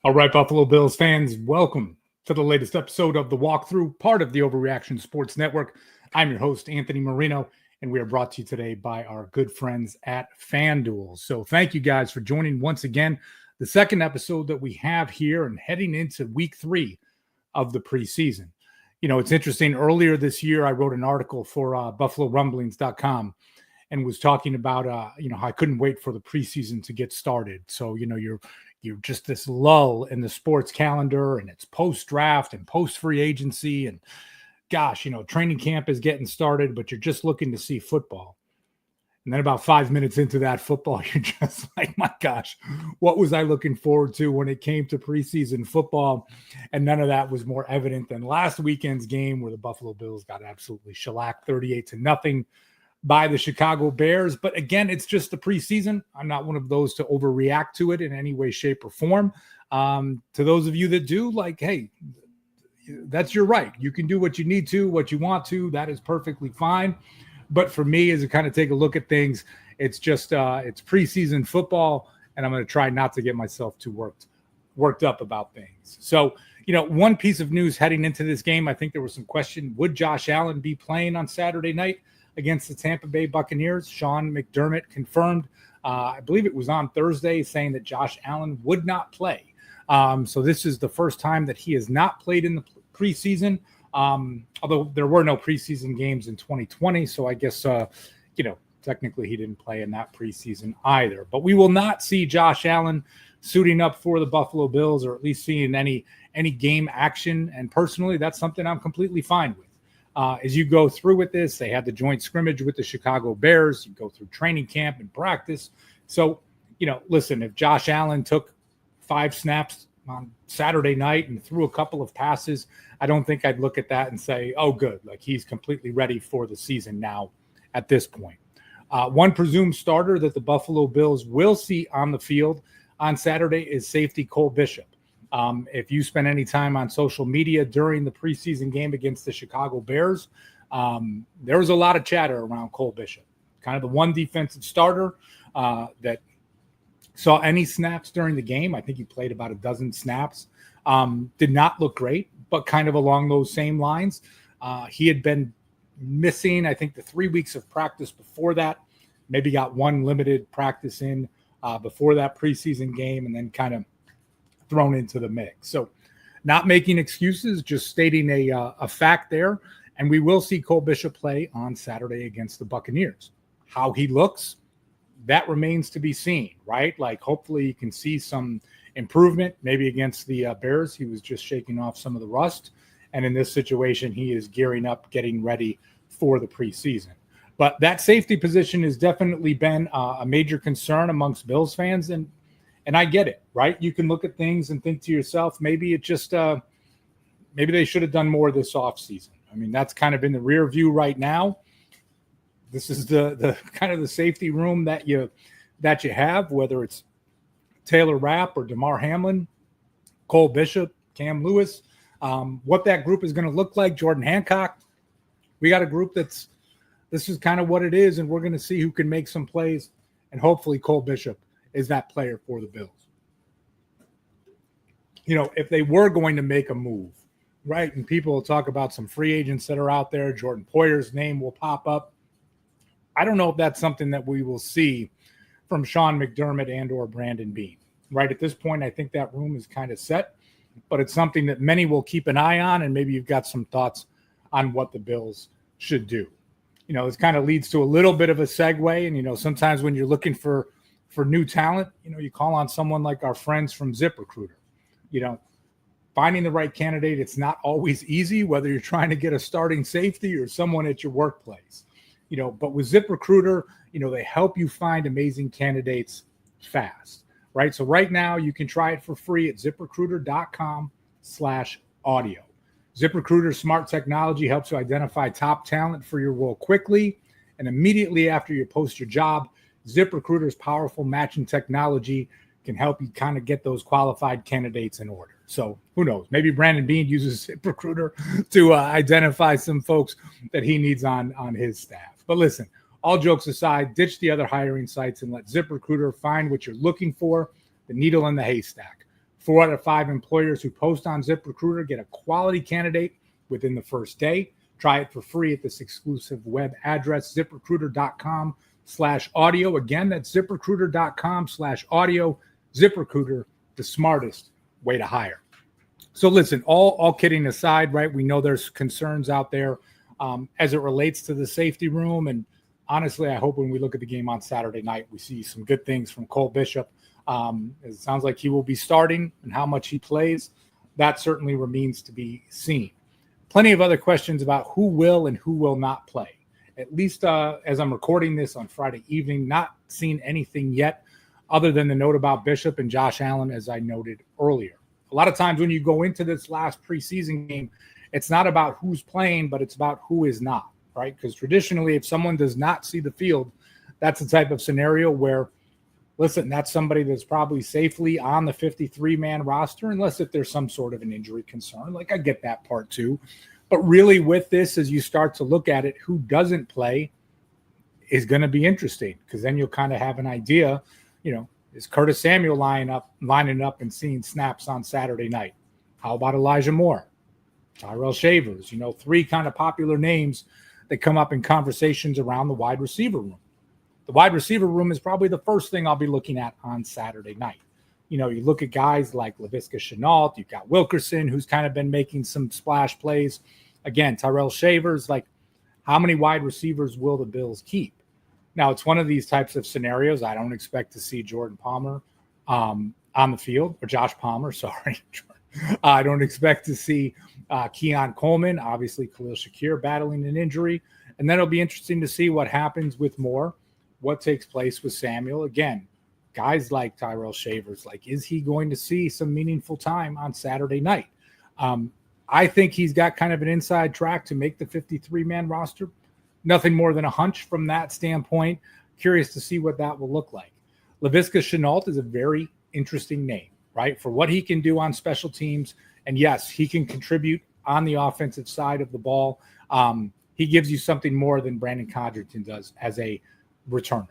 All right, Buffalo Bills fans, welcome to the latest episode of The Walkthrough, part of the Overreaction Sports Network. I'm your host, Anthony Marino, and we are brought to you today by our good friends at FanDuel. So thank you guys for joining once again. The second episode that we have here and heading into week 3 of the preseason. You know, it's interesting. Earlier this year, I wrote an article for BuffaloRumblings.com and was talking about, how I couldn't wait for the preseason to get started. So, you're just this lull in the sports calendar, and it's post-draft and post-free agency. And gosh, training camp is getting started, but you're just looking to see football. And then about 5 minutes into that football, you're just like, my gosh, what was I looking forward to when it came to preseason football? And none of that was more evident than last weekend's game where the Buffalo Bills got absolutely shellacked 38-0 by the Chicago Bears. But again, it's just the preseason. I'm not one of those to overreact to it in any way, shape, or form. To those of you that do, hey, that's your right. You can do what you need to, what you want to. That is perfectly fine. But for me, as I kind of take a look at things, it's just it's preseason football, and I'm going to try not to get myself too worked up about things. So, one piece of news heading into this game, I think there was some question, would Josh Allen be playing on Saturday night against the Tampa Bay Buccaneers? Sean McDermott confirmed, I believe it was on Thursday, saying that Josh Allen would not play. So this is the first time that he has not played in the preseason, although there were no preseason games in 2020. So I guess, technically he didn't play in that preseason either. But we will not see Josh Allen suiting up for the Buffalo Bills, or at least seeing any game action. And personally, that's something I'm completely fine with. As you go through with this, they had the joint scrimmage with the Chicago Bears. You go through training camp and practice. So, listen, if Josh Allen took 5 snaps on Saturday night and threw a couple of passes, I don't think I'd look at that and say, oh, good, he's completely ready for the season now at this point. One presumed starter that the Buffalo Bills will see on the field on Saturday is safety Cole Bishop. If you spend any time on social media during the preseason game against the Chicago Bears, there was a lot of chatter around Cole Bishop, kind of the one defensive starter that saw any snaps during the game. I think he played about a dozen snaps. Did not look great, but kind of along those same lines. He had been missing, I think, the 3 weeks of practice before that. Maybe got one limited practice in before that preseason game, and then kind of thrown into the mix. So not making excuses, just stating a fact there. And we will see Cole Bishop play on Saturday against the Buccaneers. How he looks, that remains to be seen, right? Hopefully you can see some improvement, maybe against the Bears. He was just shaking off some of the rust. And in this situation, he is gearing up, getting ready for the preseason. But that safety position has definitely been a major concern amongst Bills fans. And I get it, right? You can look at things and think to yourself, maybe it just, maybe they should have done more this offseason. I mean, that's kind of in the rear view right now. This is the kind of the safety room that you have, whether it's Taylor Rapp or DeMar Hamlin, Cole Bishop, Cam Lewis, what that group is going to look like, Jordan Hancock. We got a group this is kind of what it is, and we're going to see who can make some plays, and hopefully Cole Bishop is that player for the Bills. If they were going to make a move, right, and people will talk about some free agents that are out there, Jordan Poyer's name will pop up. I don't know if that's something that we will see from Sean McDermott and or Brandon Beane, right? At this point, I think that room is kind of set, but it's something that many will keep an eye on, and maybe you've got some thoughts on what the Bills should do. This kind of leads to a little bit of a segue, and, sometimes when you're looking for new talent, you call on someone like our friends from ZipRecruiter. Finding the right candidate, it's not always easy, whether you're trying to get a starting safety or someone at your workplace. But with ZipRecruiter, they help you find amazing candidates fast, right? So right now you can try it for free at ZipRecruiter.com/audio. ZipRecruiter's smart technology helps you identify top talent for your role quickly and immediately after you post your job. ZipRecruiter's powerful matching technology can help you kind of get those qualified candidates in order. So who knows? Maybe Brandon Beane uses ZipRecruiter to identify some folks that he needs on his staff. But listen, all jokes aside, ditch the other hiring sites and let ZipRecruiter find what you're looking for, the needle in the haystack. 4 out of 5 employers who post on ZipRecruiter get a quality candidate within the first day. Try it for free at this exclusive web address, ZipRecruiter.com/audio. Again, that's ZipRecruiter.com/audio. ZipRecruiter, the smartest way to hire. So listen, all kidding aside, right? We know there's concerns out there as it relates to the safety room. And honestly, I hope when we look at the game on Saturday night, we see some good things from Cole Bishop. It sounds like he will be starting, and how much he plays, that certainly remains to be seen. Plenty of other questions about who will and who will not play. At least as I'm recording this on Friday evening, not seen anything yet other than the note about Bishop and Josh Allen, as I noted earlier. A lot of times when you go into this last preseason game, it's not about who's playing, but it's about who is not, right? Because traditionally, if someone does not see the field, that's the type of scenario where, listen, that's somebody that's probably safely on the 53-man roster, unless if there's some sort of an injury concern. Like, I get that part too. But really with this, as you start to look at it, who doesn't play is going to be interesting, because then you'll kind of have an idea, is Curtis Samuel lining up and seeing snaps on Saturday night? How about Elijah Moore, Tyrell Shavers? 3 kind of popular names that come up in conversations around the wide receiver room. The wide receiver room is probably the first thing I'll be looking at on Saturday night. You look at guys like Laviska Shenault, you've got Wilkerson, who's kind of been making some splash plays. Again, Tyrell Shavers, like, how many wide receivers will the Bills keep? Now, it's one of these types of scenarios. I don't expect to see Jordan Palmer on the field, or Josh Palmer, sorry. I don't expect to see Keon Coleman, obviously Khalil Shakir battling an injury. And then it'll be interesting to see what happens with Moore, what takes place with Samuel. Again, guys like Tyrell Shavers, like, is he going to see some meaningful time on Saturday night? I think he's got kind of an inside track to make the 53-man roster. Nothing more than a hunch from that standpoint. Curious to see what that will look like. Laviska Shenault is a very interesting name, right? For what he can do on special teams. And yes, he can contribute on the offensive side of the ball. He gives you something more than Brandon Codrington does as a returner.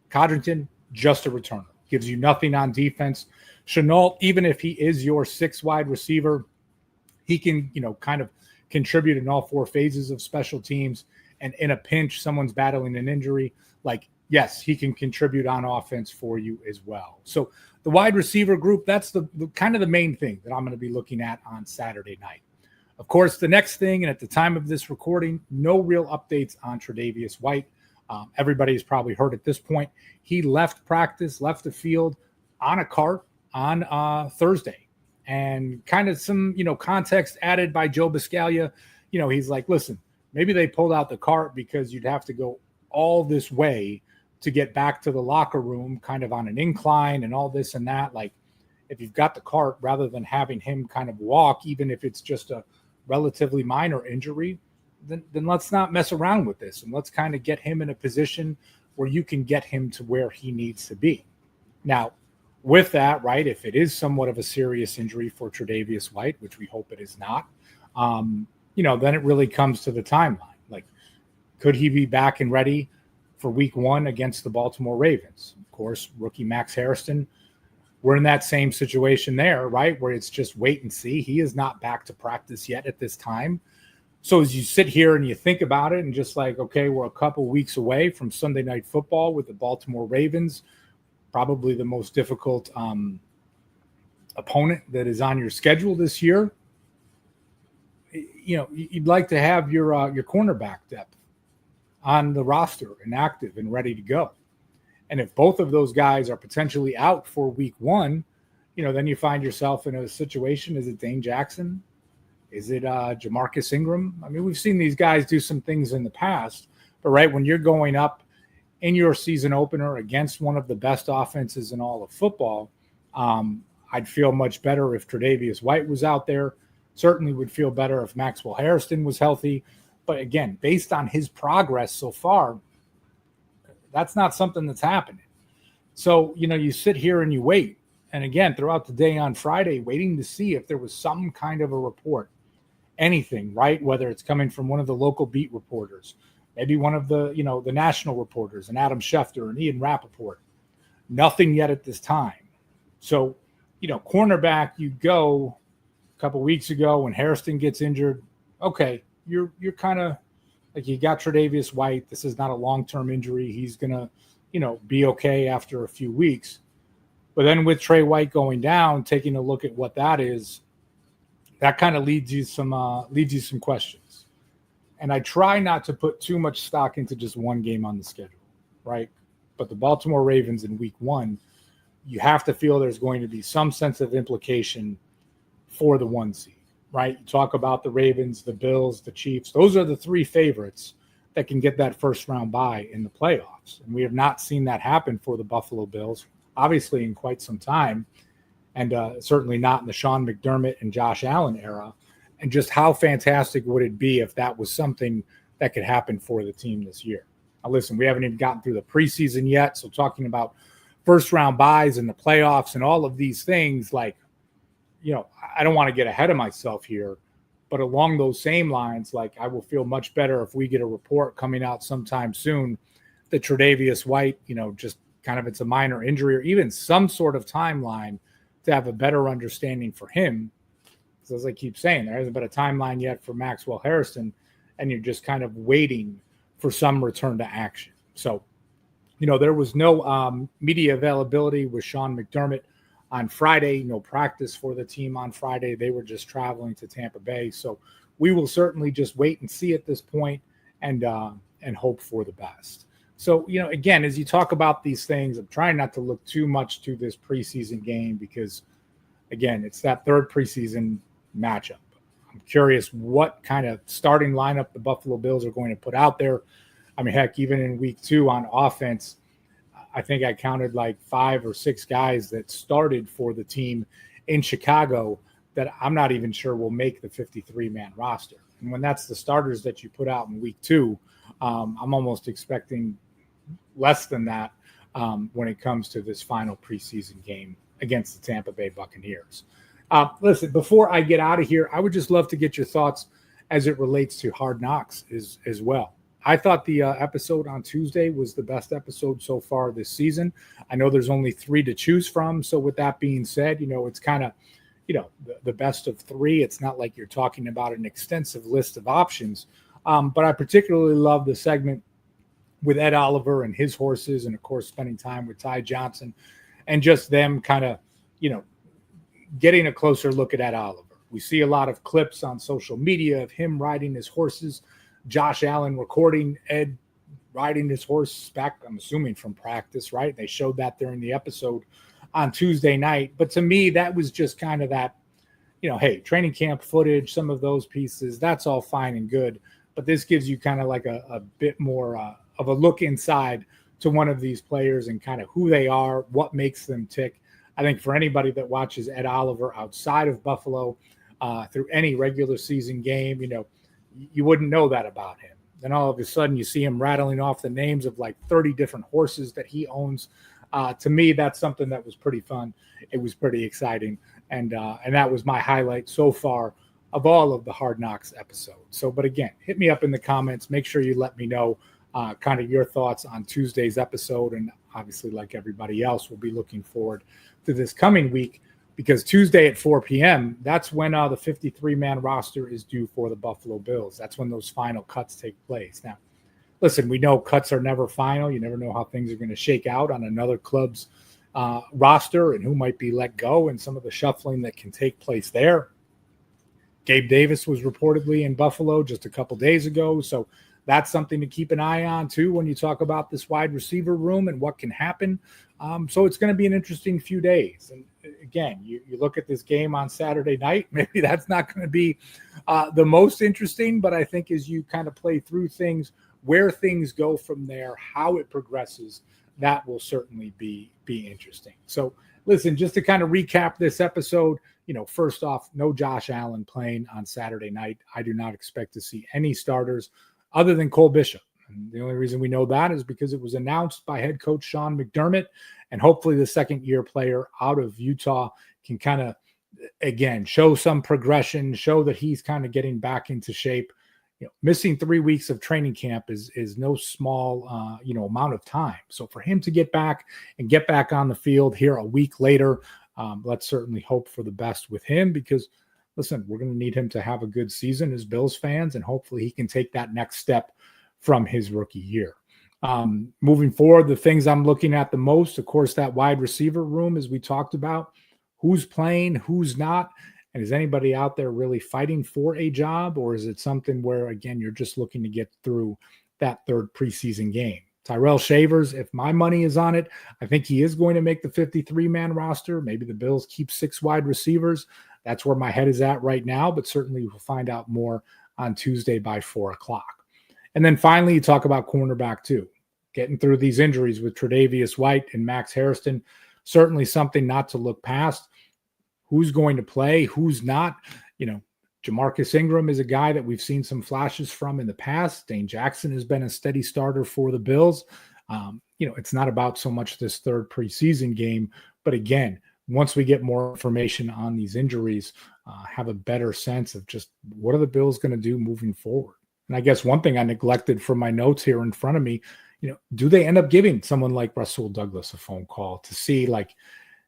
Codrington, just a returner. Gives you nothing on defense. Shenault, even if he is your 6th wide receiver, he can, kind of contribute in all 4 phases of special teams. And in a pinch, someone's battling an injury, like, yes, he can contribute on offense for you as well. So the wide receiver group, that's the kind of the main thing that I'm going to be looking at on Saturday night. Of course, the next thing, and at the time of this recording, no real updates on Tre'Davious White. Everybody has probably heard at this point, he left practice, left the field on a cart on Thursday. And kind of some, context added by Joe Biscaglia. He's like, listen, maybe they pulled out the cart because you'd have to go all this way to get back to the locker room, kind of on an incline and all this and that. Like, if you've got the cart, rather than having him kind of walk, even if it's just a relatively minor injury, then let's not mess around with this. And let's kind of get him in a position where you can get him to where he needs to be. Now, with that, right, if it is somewhat of a serious injury for Tre'Davious White, which we hope it is not, then it really comes to the timeline. Like, could he be back and ready for week 1 against the Baltimore Ravens? Of course, rookie Max Harrison, we're in that same situation there, right, where it's just wait and see. He is not back to practice yet at this time. So as you sit here and you think about it and just like, okay, we're a couple weeks away from Sunday Night Football with the Baltimore Ravens, probably the most difficult opponent that is on your schedule this year. You'd like to have your cornerback depth on the roster and active and ready to go. And if both of those guys are potentially out for week 1, then you find yourself in a situation. Is it Dane Jackson? Is it Jamarcus Ingram? I mean, we've seen these guys do some things in the past, but right when you're going up in your season opener against one of the best offenses in all of football, I'd feel much better if Tre'Davious White was out there. Certainly would feel better if Maxwell Harrison was healthy. But again, based on his progress so far, that's not something that's happening. So, you sit here and you wait. And again, throughout the day on Friday, waiting to see if there was some kind of a report, anything, right? Whether it's coming from one of the local beat reporters, maybe one of the, the national reporters, and Adam Schefter and Ian Rappaport. Nothing yet at this time. So, cornerback, you go a couple weeks ago when Hairston gets injured. Okay, you're kind of like, you got Tre'Davious White. This is not a long-term injury. He's gonna, be okay after a few weeks. But then with Trey White going down, taking a look at what that is, that kind of leads you some questions. And I try not to put too much stock into just one game on the schedule, right? But the Baltimore Ravens in week 1, you have to feel there's going to be some sense of implication for the 1 seed, right? You talk about the Ravens, the Bills, the Chiefs. Those are the 3 favorites that can get that first round bye in the playoffs. And we have not seen that happen for the Buffalo Bills, obviously, in quite some time. And certainly not in the Sean McDermott and Josh Allen era. And just how fantastic would it be if that was something that could happen for the team this year? Now, listen, we haven't even gotten through the preseason yet. So talking about first-round buys in the playoffs and all of these things, like, I don't want to get ahead of myself here. But along those same lines, like, I will feel much better if we get a report coming out sometime soon that Tre'Davious White, just kind of, it's a minor injury or even some sort of timeline to have a better understanding for him. Because as I keep saying, there hasn't been a timeline yet for Maxwell Hairston, and you're just kind of waiting for some return to action. So, there was no media availability with Sean McDermott on Friday, no practice for the team on Friday. They were just traveling to Tampa Bay. So we will certainly just wait and see at this point and hope for the best. So, again, as you talk about these things, I'm trying not to look too much to this preseason game because, again, it's that third preseason matchup. I'm curious what kind of starting lineup the Buffalo Bills are going to put out there. I mean, heck, even in week 2 on offense, I think I counted like 5 or 6 guys that started for the team in Chicago that I'm not even sure will make the 53-man roster. And when that's the starters that you put out in week 2, I'm almost expecting less than that when it comes to this final preseason game against the Tampa Bay Buccaneers. Listen, before I get out of here, I would just love to get your thoughts as it relates to Hard Knocks as well. I thought the episode on Tuesday was the best episode so far this season. I know there's only 3 to choose from. So with that being said, it's kind of, the best of 3. It's not like you're talking about an extensive list of options. But I particularly love the segment with Ed Oliver and his horses, and of course, spending time with Ty Johnson and just them kind of, getting a closer look at Ed Oliver. We see a lot of clips on social media of him riding his horses, Josh Allen recording Ed riding his horse back, I'm assuming from practice, right? They showed that during the episode on Tuesday night. But to me, that was just kind of that, hey, training camp footage, some of those pieces, that's all fine and good. But this gives you kind of like a bit more of a look inside to one of these players and kind of who they are, what makes them tick. I think for anybody that watches Ed Oliver outside of Buffalo through any regular season game, you wouldn't know that about him. Then all of a sudden you see him rattling off the names of like 30 different horses that he owns. To me, that's something that was pretty fun. It was pretty exciting. And that was my highlight so far of all of the Hard Knocks episodes. So, but again, hit me up in the comments. Make sure you let me know kind of your thoughts on Tuesday's episode. And obviously, like everybody else, we'll be looking forward to this coming week, because Tuesday at 4 p.m., that's when the 53-man roster is due for the Buffalo Bills. That's when those final cuts take place. Now, listen, we know cuts are never final. You never know how things are going to shake out on another club's roster and who might be let go and some of the shuffling that can take place there. Gabe Davis was reportedly in Buffalo just a couple days ago, so that's something to keep an eye on, too, when you talk about this wide receiver room and what can happen. So it's going to be an interesting few days. And again, you look at this game on Saturday night, maybe that's not going to be the most interesting, but I think as you kind of play through things, where things go from there, how it progresses, that will certainly be interesting. So listen, just to kind of recap this episode, first off, no Josh Allen playing on Saturday night. I do not expect to see any starters other than Cole Bishop. And the only reason we know that is because it was announced by head coach Sean McDermott, and hopefully the second-year player out of Utah can kind of, again, show some progression, show that he's kind of getting back into shape. Missing 3 weeks of training camp is no small, amount of time. So for him to get back and get back on the field here a week later, Let's certainly hope for the best with him because, listen, we're going to need him to have a good season as Bills fans, and hopefully he can take that next step from his rookie year. Moving forward, the things I'm looking at the most, of course, that wide receiver room, as we talked about, who's playing, who's not, and is anybody out there really fighting for a job, or is it something where, again, you're just looking to get through that third preseason game? Tyrell Shavers, if my money is on it, I think he is going to make the 53-man roster. Maybe the Bills keep 6 wide receivers. That's where my head is at right now, but certainly we'll find out more on Tuesday by 4 o'clock. And then finally, you talk about cornerback too. Getting through these injuries with Tre'Davious White and Max Hairston, certainly something not to look past. Who's going to play, who's not? Jamarcus Ingram is a guy that we've seen some flashes from in the past. Dane Jackson has been a steady starter for the Bills. It's not about so much this third preseason game, but again, once we get more information on these injuries, have a better sense of just what are the Bills going to do moving forward. And I guess one thing I neglected from my notes here in front of me, do they end up giving someone like Rasul Douglas a phone call to see like,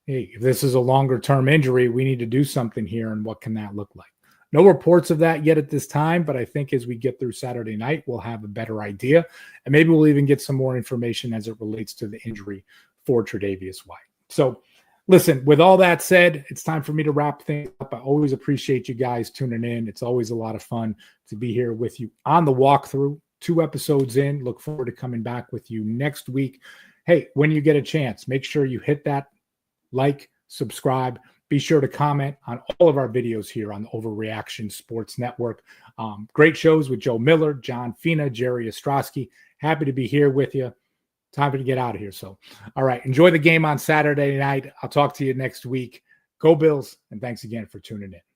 hey, if this is a longer term injury, we need to do something here, and what can that look like? No reports of that yet at this time, but I think as we get through Saturday night, we'll have a better idea, and maybe we'll even get some more information as it relates to the injury for Tre'Davious White. So listen, with all that said, it's time for me to wrap things up. I always appreciate you guys tuning in. It's always a lot of fun to be here with you on the walkthrough. 2 episodes in. Look forward to coming back with you next week. Hey, when you get a chance, make sure you hit that like, subscribe. Be sure to comment on all of our videos here on the Overreaction Sports Network. Great shows with Joe Miller, John Fina, Jerry Ostrowski. Happy to be here with you. Time to get out of here. So, all right, enjoy the game on Saturday night. I'll talk to you next week. Go Bills, and thanks again for tuning in.